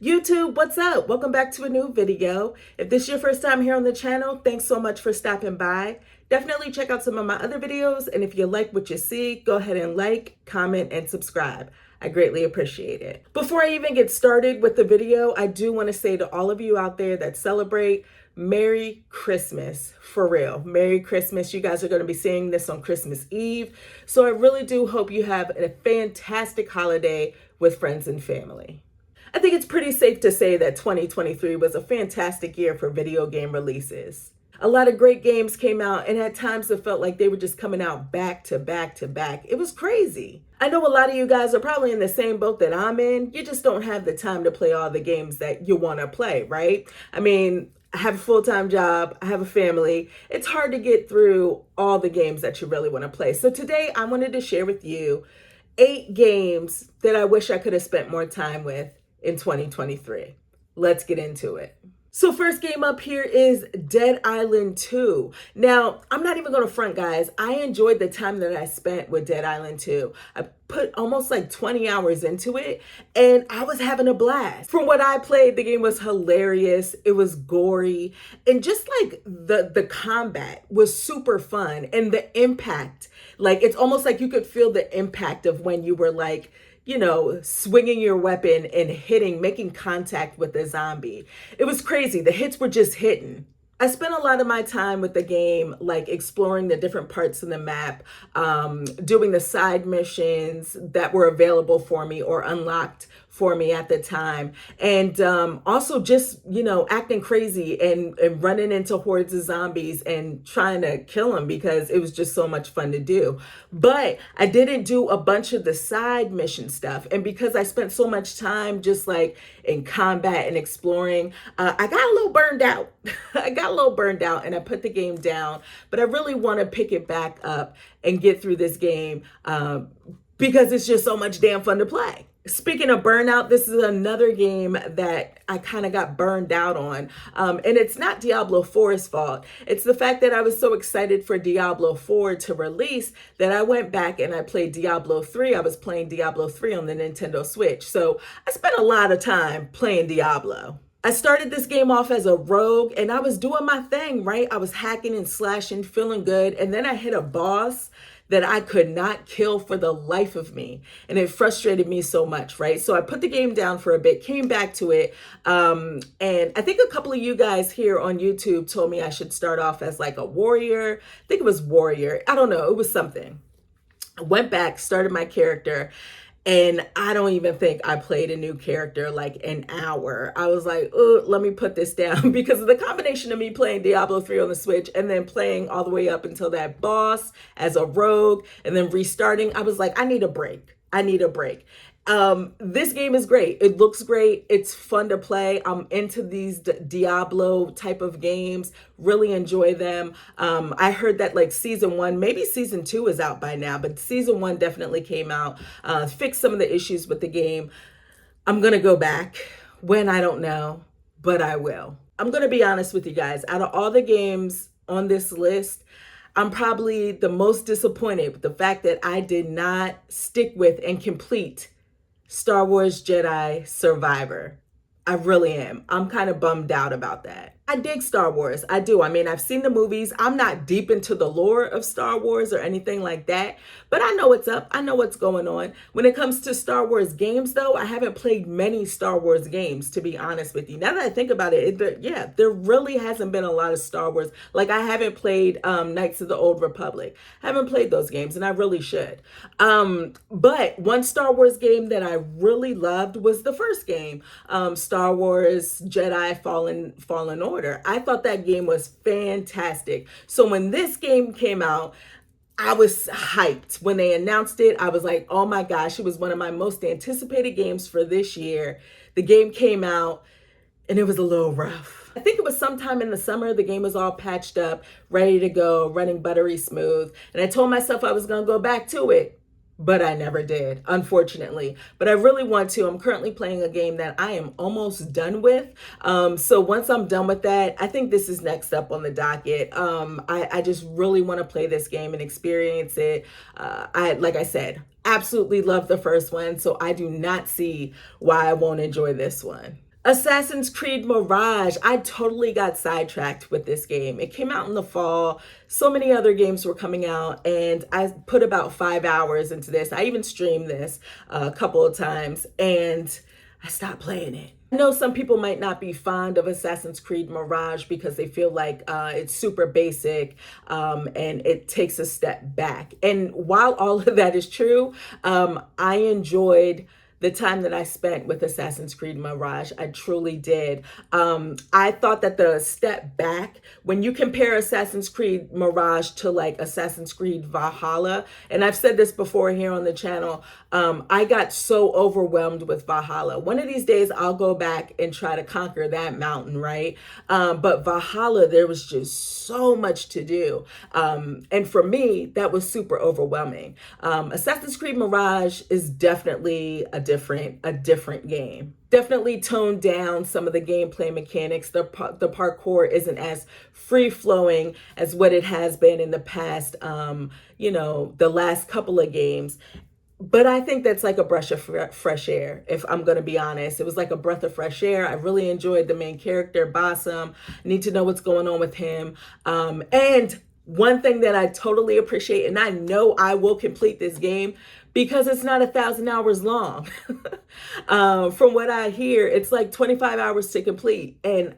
YouTube, what's up? Welcome back to a new video. If this is your first time here on the channel, thanks so much for stopping by. Definitely check out some of my other videos, and if you like what you see, go ahead and like, comment, and subscribe. I greatly appreciate it. Before I even get started with the video, I do want to say to all of you out there that celebrate, Merry Christmas, for real. Merry Christmas. You guys are going to be seeing this on Christmas Eve. So I really do hope you have a fantastic holiday with friends and family. I think it's pretty safe to say that 2023 was a fantastic year for video game releases. A lot of great games came out, and at times it felt like they were just coming out back to back to back. It was crazy. I know a lot of you guys are probably in the same boat that I'm in. You just don't have the time to play all the games that you want to play, right? I mean, I have a full-time job, I have a family. It's hard to get through all the games that you really want to play. So today I wanted to share with you 8 games that I wish I could have spent more time with in 2023. Let's get into it. So first game up here is Dead Island 2. Now, I'm not even going to front, guys. I enjoyed the time that I spent with Dead Island 2. I put almost like 20 hours into it, and I was having a blast. From what I played, the game was hilarious. It was gory, and just like the combat was super fun, and the impact, like it's almost like you could feel the impact of when you were like, you know, swinging your weapon and making contact with the zombie. It was crazy. The hits were just hitting. I spent a lot of my time with the game, like exploring the different parts of the map, doing the side missions that were available for me or unlocked for me at the time. And also just, you know, acting crazy and running into hordes of zombies and trying to kill them because it was just so much fun to do. But I didn't do a bunch of the side mission stuff. And because I spent so much time just like in combat and exploring, I got a little burned out. I got a little burned out and I put the game down, but I really want to pick it back up and get through this game because it's just so much damn fun to play. Speaking of burnout, this is another game that I kind of got burned out on. And it's not Diablo 4's fault. It's the fact that I was so excited for Diablo 4 to release that I went back and I played Diablo 3. I was playing Diablo 3 on the Nintendo Switch. So I spent a lot of time playing Diablo. I started this game off as a rogue and I was doing my thing, right? I was hacking and slashing, feeling good. And then I hit a boss that I could not kill for the life of me. And it frustrated me so much, right? So I put the game down for a bit, came back to it. And I think a couple of you guys here on YouTube told me I should start off as like a warrior. I think it was warrior. I don't know. It was something. I went back, started my character. And I don't even think I played a new character like an hour. I was like, oh, let me put this down because of the combination of me playing Diablo 3 on the Switch and then playing all the way up until that boss as a rogue and then restarting. I was like, I need a break. I need a break. This game is great. It looks great. It's fun to play. I'm into these Diablo type of games. Really enjoy them. I heard that like season 1, maybe season 2 is out by now, but season 1 definitely came out, fixed some of the issues with the game. I'm going to go back when, I don't know, but I will. I'm going to be honest with you guys. Out of all the games on this list, I'm probably the most disappointed with the fact that I did not stick with and complete Star Wars Jedi Survivor. I really am. I'm kind of bummed out about that. I dig Star Wars. I do. I mean, I've seen the movies. I'm not deep into the lore of Star Wars or anything like that, but I know what's up. I know what's going on. When it comes to Star Wars games, though, I haven't played many Star Wars games, to be honest with you. Now that I think about it, there really hasn't been a lot of Star Wars. Like, I haven't played Knights of the Old Republic. I haven't played those games, and I really should. But one Star Wars game that I really loved was the first game, Star Wars Jedi Fallen Order. I thought that game was fantastic. So when this game came out, I was hyped. When they announced it, I was like, oh my gosh, it was one of my most anticipated games for this year. The game came out and it was a little rough. I think it was sometime in the summer. The game was all patched up, ready to go, running buttery smooth. And I told myself I was going to go back to it. But I never did, unfortunately. But I really want to. I'm currently playing a game that I am almost done with. So once I'm done with that, I think this is next up on the docket. I just really want to play this game and experience it. Like I said, absolutely love the first one. So I do not see why I won't enjoy this one. Assassin's Creed Mirage. I totally got sidetracked with this game. It came out in the fall. So many other games were coming out, and I put about 5 hours into this. I even streamed this a couple of times, and I stopped playing it. I know some people might not be fond of Assassin's Creed Mirage because they feel like it's super basic and it takes a step back. And while all of that is true, I enjoyed the time that I spent with Assassin's Creed Mirage. I truly did. I thought that the step back, when you compare Assassin's Creed Mirage to like Assassin's Creed Valhalla, and I've said this before here on the channel, I got so overwhelmed with Valhalla. One of these days I'll go back and try to conquer that mountain, right? But Valhalla, there was just so much to do. And for me, that was super overwhelming. Assassin's Creed Mirage is definitely a different game. Definitely toned down some of the gameplay mechanics. The parkour isn't as free flowing as what it has been in the past, the last couple of games. But I think that's like a breath of fresh air, if I'm going to be honest. It was like a breath of fresh air. I really enjoyed the main character, Basim. Need to know what's going on with him. And one thing that I totally appreciate, and I know I will complete this game because it's not 1,000 hours long. From what I hear, it's like 25 hours to complete. And,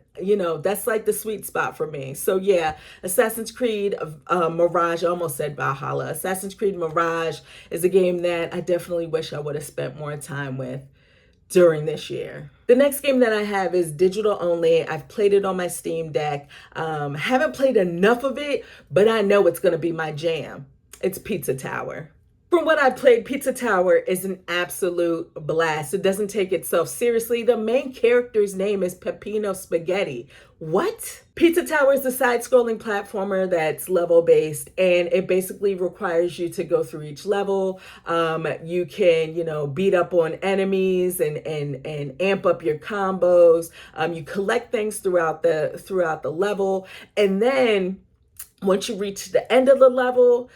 that's like the sweet spot for me. So yeah, Assassin's Creed Mirage, I almost said Valhalla. Assassin's Creed Mirage is a game that I definitely wish I would have spent more time with during this year. The next game that I have is digital only. I've played it on my Steam Deck. Haven't played enough of it, but I know it's going to be my jam. It's Pizza Tower. From what I played, Pizza Tower is an absolute blast. It doesn't take itself seriously. The main character's name is Peppino Spaghetti. What? Pizza Tower is a side-scrolling platformer that's level-based, and it basically requires you to go through each level. You can, beat up on enemies and amp up your combos. You collect things throughout the level, and then once you reach the end of the level,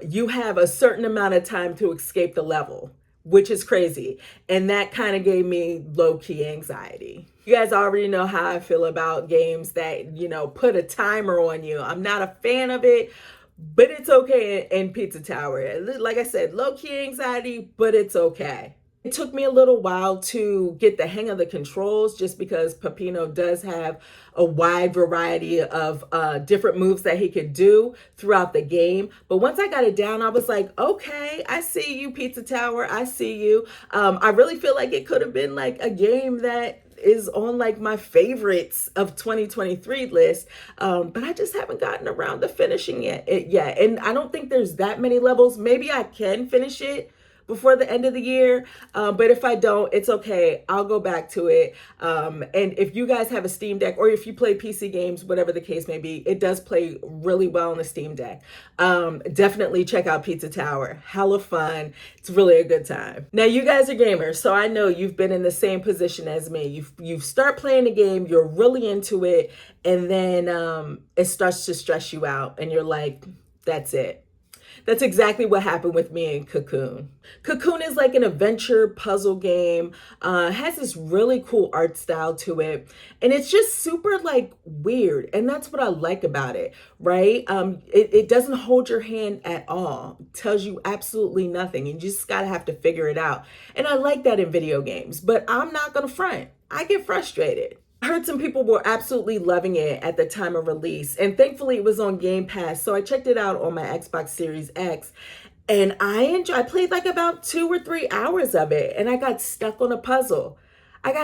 you have a certain amount of time to escape the level, which is crazy. And that kind of gave me low-key anxiety. You guys already know how I feel about games that, put a timer on you. I'm not a fan of it, but it's okay in Pizza Tower. Like I said, low-key anxiety, but it's okay. It took me a little while to get the hang of the controls just because Peppino does have a wide variety of different moves that he could do throughout the game. But once I got it down, I was like, okay, I see you, Pizza Tower. I see you. I really feel like it could have been like a game that is on like my favorites of 2023 list, but I just haven't gotten around to finishing it yet. And I don't think there's that many levels. Maybe I can finish it before the end of the year. But if I don't, it's okay. I'll go back to it. And if you guys have a Steam Deck or if you play PC games, whatever the case may be, it does play really well on the Steam Deck. Definitely check out Pizza Tower. Hella fun. It's really a good time. Now, you guys are gamers, so I know you've been in the same position as me. You start playing a game, you're really into it, and then it starts to stress you out, and you're like, that's it. That's exactly what happened with me in Cocoon. Cocoon is like an adventure puzzle game. Has this really cool art style to it. And it's just super like weird. And that's what I like about it, right? It doesn't hold your hand at all. It tells you absolutely nothing. You just gotta have to figure it out. And I like that in video games, but I'm not gonna front. I get frustrated. I heard some people were absolutely loving it at the time of release, and thankfully it was on Game Pass, so I checked it out on my Xbox Series X, and I played like about 2 or 3 hours of it, and I got stuck on a puzzle. And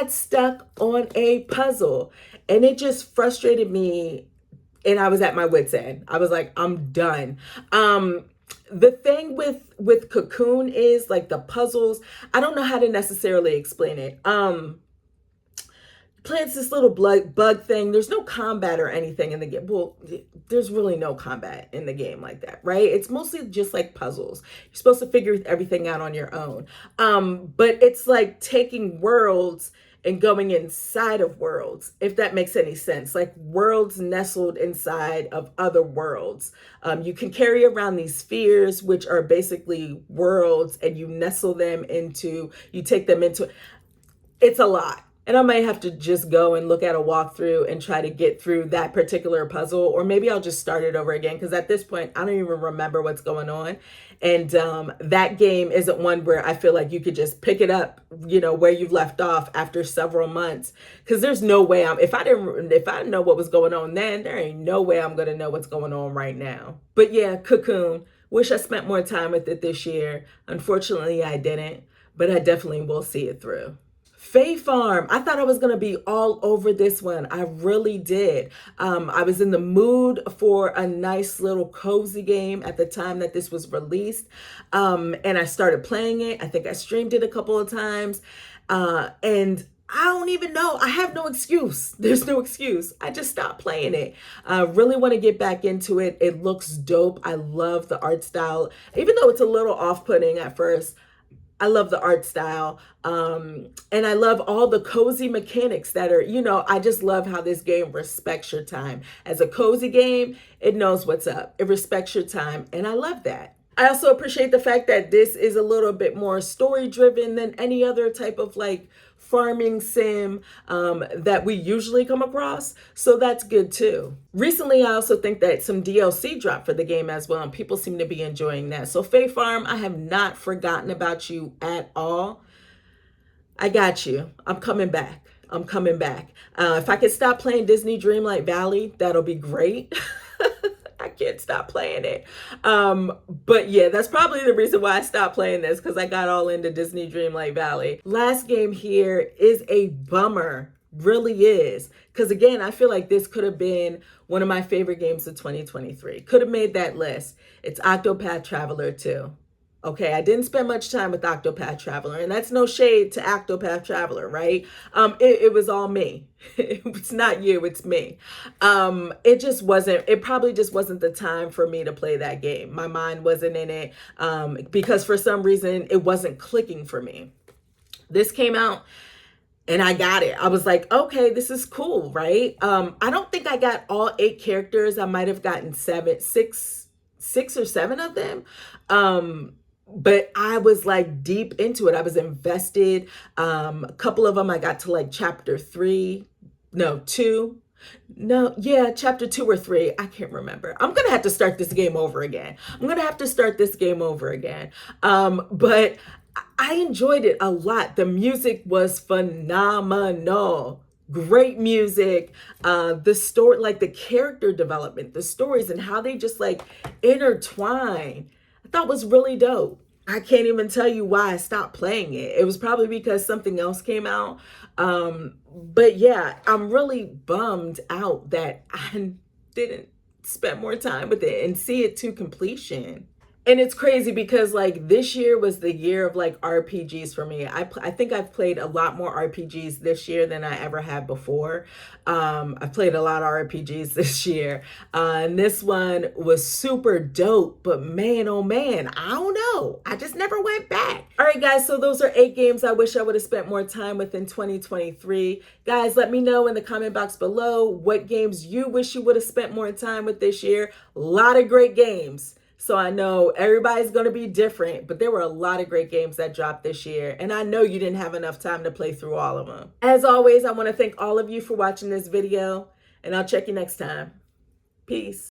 it just frustrated me, and I was at my wit's end. I was like, I'm done. The thing with Cocoon is like the puzzles, I don't know how to necessarily explain it. Plants this little bug thing. There's no combat or anything in the game. Well, there's really no combat in the game like that, right? It's mostly just like puzzles. You're supposed to figure everything out on your own. But it's like taking worlds and going inside of worlds, if that makes any sense. Like worlds nestled inside of other worlds. You can carry around these spheres, which are basically worlds, and you nestle them into, you take them into, it's a lot. And I might have to just go and look at a walkthrough and try to get through that particular puzzle, or maybe I'll just start it over again, because at this point I don't even remember what's going on. And that game isn't one where I feel like you could just pick it up, where you've left off after several months. Because there's no way if I didn't know what was going on then, there ain't no way I'm gonna know what's going on right now. But yeah, Cocoon. Wish I spent more time with it this year. Unfortunately, I didn't, but I definitely will see it through. Fae Farm. I thought I was going to be all over this one. I really did. I was in the mood for a nice little cozy game at the time that this was released. And I started playing it. I think I streamed it a couple of times. And I don't even know. I have no excuse. There's no excuse. I just stopped playing it. I really want to get back into it. It looks dope. I love the art style. Even though it's a little off-putting at first, I love the art style. And I love all the cozy mechanics that are, I just love how this game respects your time. As a cozy game, it knows what's up. It respects your time. And I love that. I also appreciate the fact that this is a little bit more story driven than any other type of farming sim that we usually come across. So that's good too. Recently, I also think that some DLC dropped for the game as well, and people seem to be enjoying that. So Fae Farm, I have not forgotten about you at all. I got you. I'm coming back. I'm coming back. If I could stop playing Disney Dreamlight Valley, that'll be great. I can't stop playing it. But yeah, that's probably the reason why I stopped playing this, because I got all into Disney Dreamlight Valley. Last game here is a bummer. Really is. Because again, I feel like this could have been one of my favorite games of 2023. Could have made that list. It's Octopath Traveler 2. Okay, I didn't spend much time with Octopath Traveler, and that's no shade to Octopath Traveler, right? It was all me. It's not you, it's me. It probably just wasn't the time for me to play that game. My mind wasn't in it because for some reason it wasn't clicking for me. This came out and I got it. I was like, okay, this is cool, right? I don't think I got all 8 characters. I might have gotten 6 or 7 of them. But I was deep into it. I was invested. A couple of them I got to chapter 2. Chapter 2 or 3. I can't remember. I'm going to have to start this game over again. But I enjoyed it a lot. The music was phenomenal. Great music. The story, the character development, the stories and how they just intertwine. I thought was really dope. I can't even tell you why I stopped playing it. It was probably because something else came out. But yeah, I'm really bummed out that I didn't spend more time with it and see it to completion. And it's crazy because this year was the year of RPGs for me. I think I've played a lot more RPGs this year than I ever have before. I've played a lot of RPGs this year. And this one was super dope, but man, oh man, I don't know. I just never went back. All right, guys, so those are 8 games I wish I would have spent more time with in 2023. Guys, let me know in the comment box below what games you wish you would have spent more time with this year. A lot of great games. So I know everybody's going to be different, but there were a lot of great games that dropped this year. And I know you didn't have enough time to play through all of them. As always, I want to thank all of you for watching this video, and I'll check you next time. Peace.